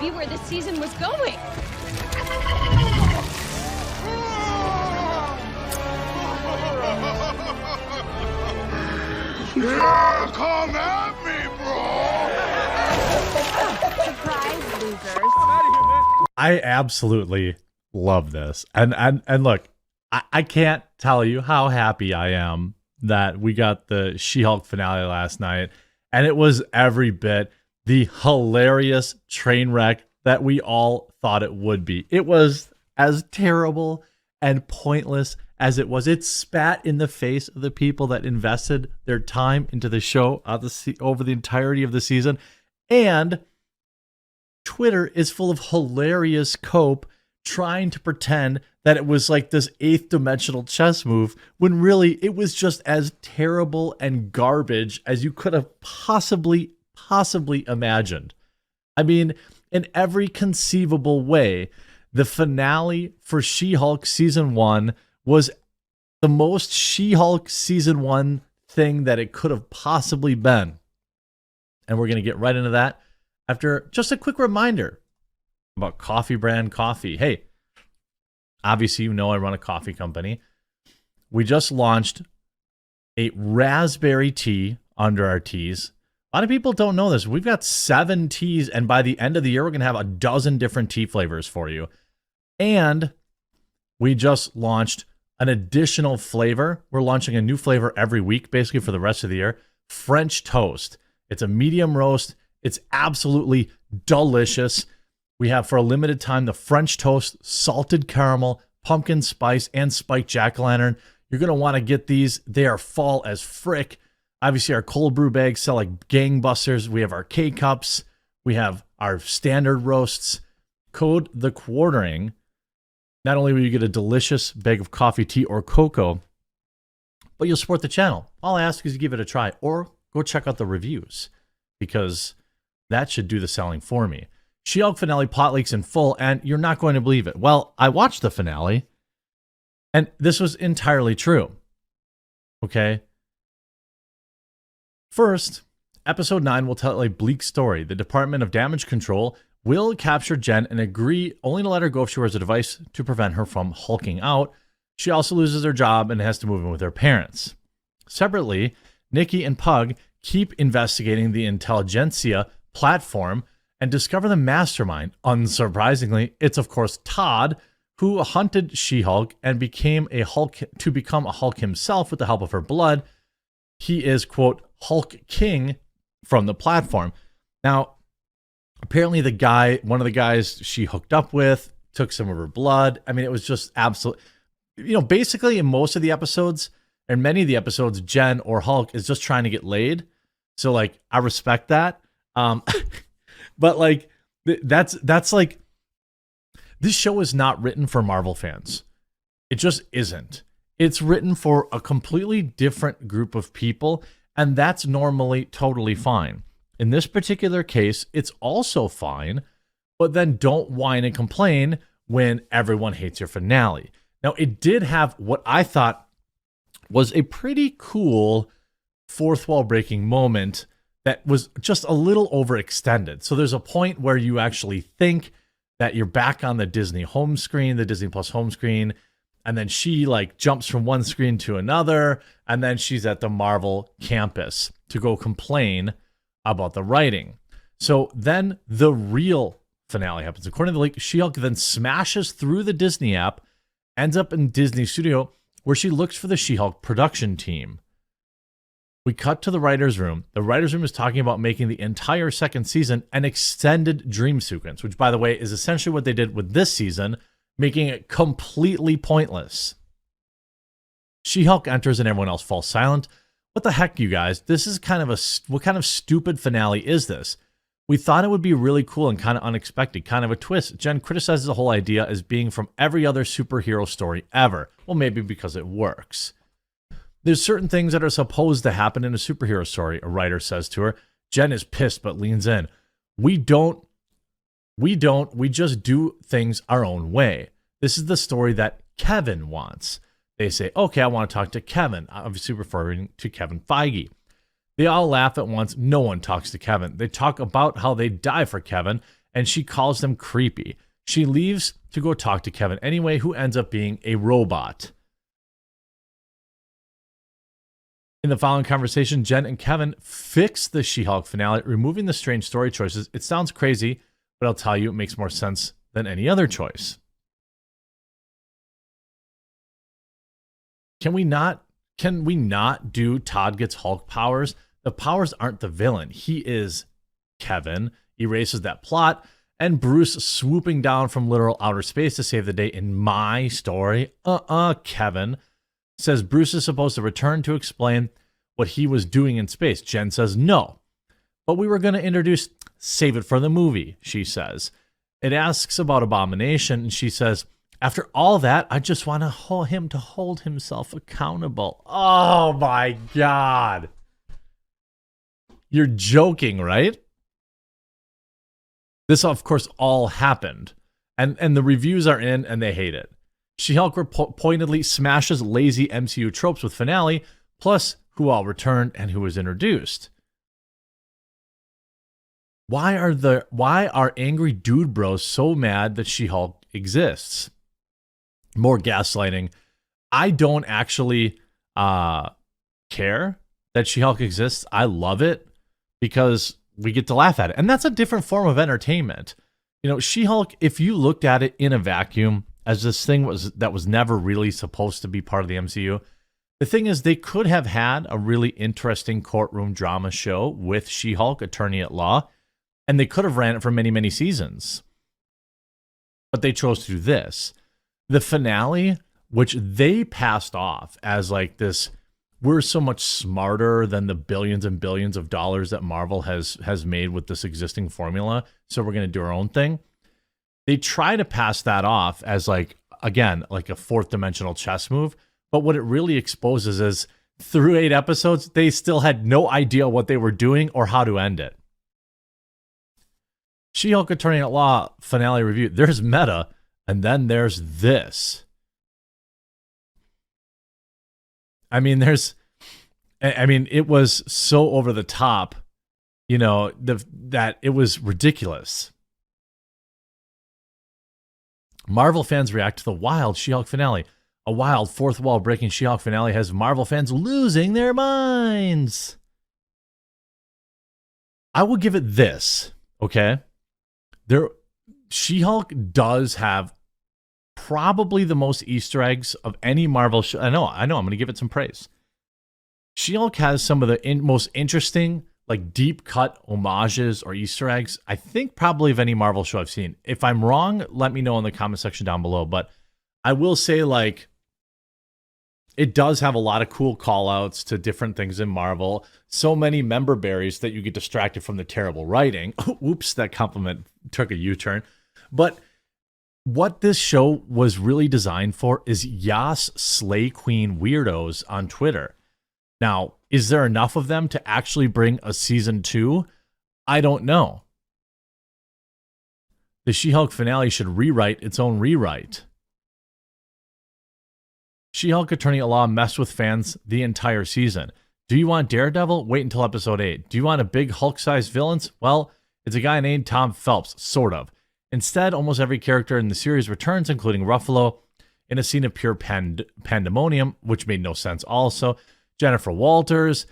be where the season was going. Yeah, come at me, bro! Surprise, losers. I absolutely love this. And look, I can't tell you how happy I am that we got the She-Hulk finale last night. And it was every bit the hilarious train wreck that we all thought it would be. It was as terrible and pointless as it was. It spat in the face of the people that invested their time into the show over the entirety of the season. And Twitter is full of hilarious cope trying to pretend that it was like this 8th dimensional chess move when really it was just as terrible and garbage as you could have possibly imagined. I mean, in every conceivable way, the finale for She-Hulk season 1 was the most She-Hulk season 1 thing that it could have possibly been. And we're going to get right into that after just a quick reminder about Coffee Brand Coffee. Hey, obviously, you know I run a coffee company. We just launched a raspberry tea under our teas. A lot of people don't know this. We've got 7 teas, and by the end of the year, we're going to have a dozen different tea flavors for you. And we just launched an additional flavor. We're launching a new flavor every week, basically for the rest of the year. French toast. It's a medium roast. It's absolutely delicious. We have, for a limited time, the French toast, salted caramel, pumpkin spice, and spiked jack-o'-lantern. You're going to want to get these. They are fall as frick. Obviously, our cold brew bags sell like gangbusters. We have our K-Cups. We have our standard roasts. Code the quartering. Not only will you get a delicious bag of coffee, tea, or cocoa, but you'll support the channel. All I ask is you give it a try or go check out the reviews because that should do the selling for me. She-Hulk finale plot leaks in full, and you're not going to believe it. Well, I watched the finale, and this was entirely true. Okay? First, episode 9 will tell a bleak story. The Department of Damage Control will capture Jen and agree only to let her go if she wears a device to prevent her from hulking out. She also loses her job and has to move in with her parents. Separately, Nikki and Pug keep investigating the Intelligentsia platform and discover the mastermind. Unsurprisingly, it's of course Todd, who hunted She-Hulk and became a Hulk himself with the help of her blood. He is, quote, Hulk King from the platform. Now, apparently one of the guys she hooked up with, took some of her blood. I mean, it was just absolute. Basically in most of the episodes, and many of the episodes, Jen or Hulk is just trying to get laid. So, like, I respect that. But like, that's like, this show is not written for Marvel fans. It just isn't. It's written for a completely different group of people, and that's normally totally fine. In this particular case, it's also fine, but then don't whine and complain when everyone hates your finale. Now, it did have what I thought was a pretty cool fourth wall breaking moment that was just a little overextended. So there's a point where you actually think that you're back on the Disney home screen, the Disney Plus home screen, and then she like jumps from one screen to another, and then she's at the Marvel campus to go complain about the writing. So then the real finale happens. According to the leak, She-Hulk then smashes through the Disney app, ends up in Disney Studio, where she looks for the She-Hulk production team. We cut to the writer's room. The writer's room is talking about making the entire second season an extended dream sequence, which, by the way, is essentially what they did with this season, making it completely pointless. She-Hulk enters and everyone else falls silent. What the heck, you guys? This is what kind of stupid finale is this? We thought it would be really cool and kind of unexpected, kind of a twist. Jen criticizes the whole idea as being from every other superhero story ever. Well, maybe because it works. There's certain things that are supposed to happen in a superhero story, a writer says to her. Jen is pissed but leans in. We just do things our own way. This is the story that Kevin wants. They say, okay, I want to talk to Kevin, obviously referring to Kevin Feige. They all laugh at once. No one talks to Kevin. They talk about how they die for Kevin, and she calls them creepy. She leaves to go talk to Kevin anyway, who ends up being a robot. In the following conversation, Jen and Kevin fix the She-Hulk finale, removing the strange story choices. It sounds crazy, but I'll tell you, it makes more sense than any other choice. Can we not do Todd gets Hulk powers? The powers aren't the villain. He is Kevin, erases that plot, and Bruce swooping down from literal outer space to save the day in my story. Kevin says Bruce is supposed to return to explain what he was doing in space. Jen says no. But we were going to introduce, save it for the movie, she says. It asks about Abomination, and she says, after all that, I just want him to hold himself accountable. Oh my God. You're joking, right? This, of course, all happened. And the reviews are in, and they hate it. She-Hulk pointedly smashes lazy MCU tropes with finale, plus who all returned and who was introduced. Why are angry dude bros so mad that She-Hulk exists? More gaslighting. I don't actually care that She-Hulk exists. I love it because we get to laugh at it. And that's a different form of entertainment. You know, She-Hulk, if you looked at it in a vacuum as this thing that was never really supposed to be part of the MCU, the thing is they could have had a really interesting courtroom drama show with She-Hulk, attorney at law, and they could have ran it for many, many seasons. But they chose to do this. The finale, which they passed off as like this, we're so much smarter than the billions and billions of dollars that Marvel has made with this existing formula, so we're going to do our own thing. They try to pass that off as like, again, like a fourth dimensional chess move, but what it really exposes is through 8 episodes, they still had no idea what they were doing or how to end it. She-Hulk Attorney at Law finale review. There's meta, and then there's this. I mean, it was so over the top, you know, that it was ridiculous. Marvel fans react to the wild She-Hulk finale. A wild fourth wall breaking She-Hulk finale has Marvel fans losing their minds. I will give it this, okay? She-Hulk does have probably the most Easter eggs of any Marvel show. I know, I'm going to give it some praise. She-Hulk has some of the most interesting, like deep cut homages or Easter eggs, I think probably of any Marvel show I've seen. If I'm wrong, let me know in the comment section down below. But I will say, like, it does have a lot of cool call outs to different things in Marvel. So many member berries that you get distracted from the terrible writing. Oops, that compliment took a U-turn. But what this show was really designed for is Yas Slay Queen weirdos on Twitter. Now, is there enough of them to actually bring a season 2? I don't know. The She-Hulk finale should rewrite its own rewrite. She-Hulk Attorney at Law messed with fans the entire season. Do you want Daredevil? Wait until episode 8. Do you want a big Hulk-sized villains? Well, it's a guy named Tom Phelps, sort of. Instead, almost every character in the series returns, including Ruffalo, in a scene of pure pandemonium, which made no sense also. Jennifer Walters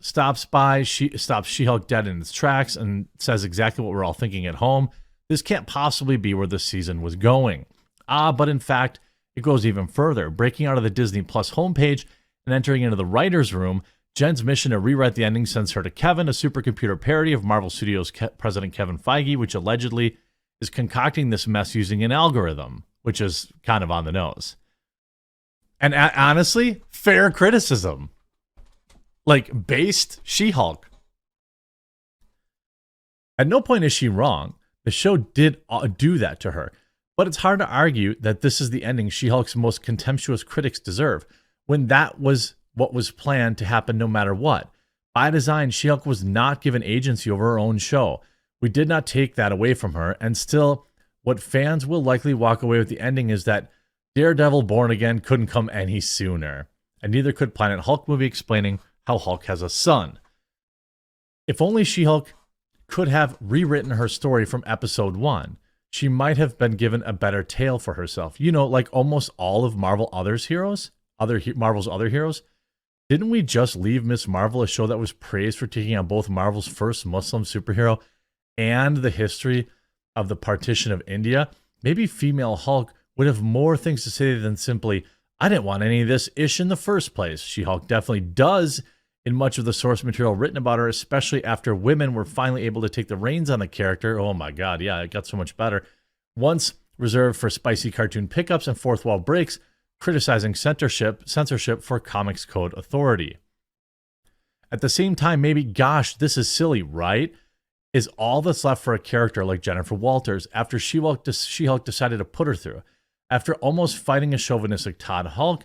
stops She-Hulk dead in its tracks and says exactly what we're all thinking at home. This can't possibly be where this season was going. But in fact, it goes even further. Breaking out of the Disney Plus homepage and entering into the writer's room, Jen's mission to rewrite the ending sends her to Kevin, a supercomputer parody of Marvel Studios President Kevin Feige, which allegedly is concocting this mess using an algorithm, which is kind of on the nose. And honestly, fair criticism. Like, based She-Hulk. At no point is she wrong. The show did do that to her. But it's hard to argue that this is the ending She-Hulk's most contemptuous critics deserve, when that was what was planned to happen no matter what. By design, She-Hulk was not given agency over her own show. We did not take that away from her, and still, what fans will likely walk away with the ending is that Daredevil Born Again couldn't come any sooner, and neither could Planet Hulk movie explaining how Hulk has a son. If only She-Hulk could have rewritten her story from episode 1. She might have been given a better tale for herself. You know, like almost all of Marvel's other heroes. Didn't we just leave Miss Marvel, a show that was praised for taking on both Marvel's first Muslim superhero and the history of the partition of India? Maybe female Hulk would have more things to say than simply, I didn't want any of this ish in the first place. She-Hulk definitely does in much of the source material written about her, especially after women were finally able to take the reins on the character. Oh my God, yeah, it got so much better. Once reserved for spicy cartoon pickups and fourth wall breaks, criticizing censorship for Comics Code Authority. At the same time, maybe, gosh, this is silly, right? Is all that's left for a character like Jennifer Walters after She-Hulk decided to put her through. After almost fighting a chauvinistic Todd Hulk,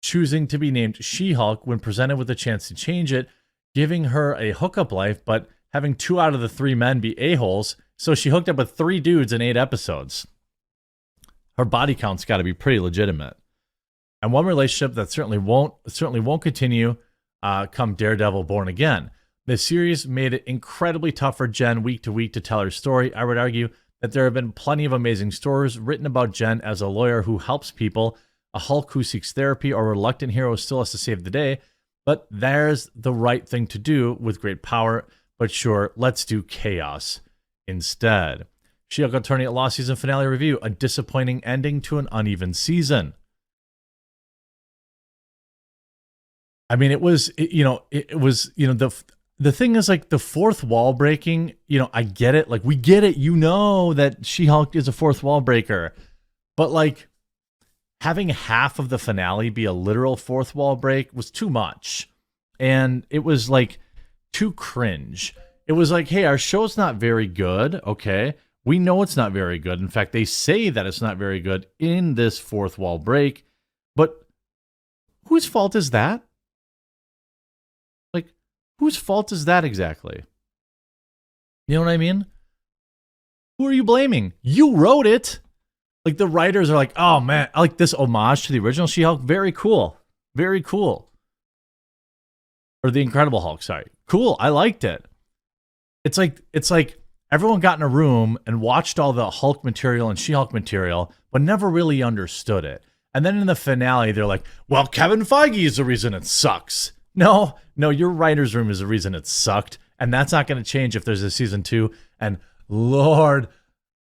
choosing to be named She-Hulk when presented with a chance to change it, giving her a hookup life, but having 2 out of the 3 men be a-holes, so she hooked up with 3 dudes in 8 episodes. Her body count's got to be pretty legitimate. And one relationship that certainly won't continue come Daredevil Born Again. The series made it incredibly tough for Jen week to week to tell her story. I would argue that there have been plenty of amazing stories written about Jen as a lawyer who helps people, a Hulk who seeks therapy, or a reluctant hero who still has to save the day. But there's the right thing to do with great power. But sure, let's do chaos instead. She-Hulk Attorney at Law season finale review, a disappointing ending to an uneven season. I mean, the thing is, like, the fourth wall breaking, I get it. Like, we get it. That She-Hulk is a fourth wall breaker. But, like, having half of the finale be a literal fourth wall break was too much. And it was, like, too cringe. It was like, hey, our show's not very good. Okay. We know it's not very good. In fact, they say that it's not very good in this fourth wall break. But whose fault is that? Like, whose fault is that exactly? You know what I mean? Who are you blaming? You wrote it. Like, the writers are like, oh man, I like this homage to the original She-Hulk. Very cool. Very cool. Or the Incredible Hulk, sorry. Cool. I liked it. It's like everyone got in a room and watched all the Hulk material and She-Hulk material, but never really understood it. And then in the finale, they're like, well, Kevin Feige is the reason it sucks. No, your writer's room is the reason it sucked. And that's not going to change if there's a season 2. And Lord,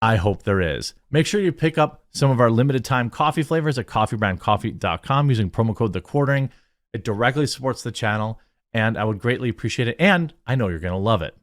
I hope there is. Make sure you pick up some of our limited time coffee flavors at coffeebrandcoffee.com using promo code TheQuartering. It directly supports the channel, and I would greatly appreciate it. And I know you're going to love it.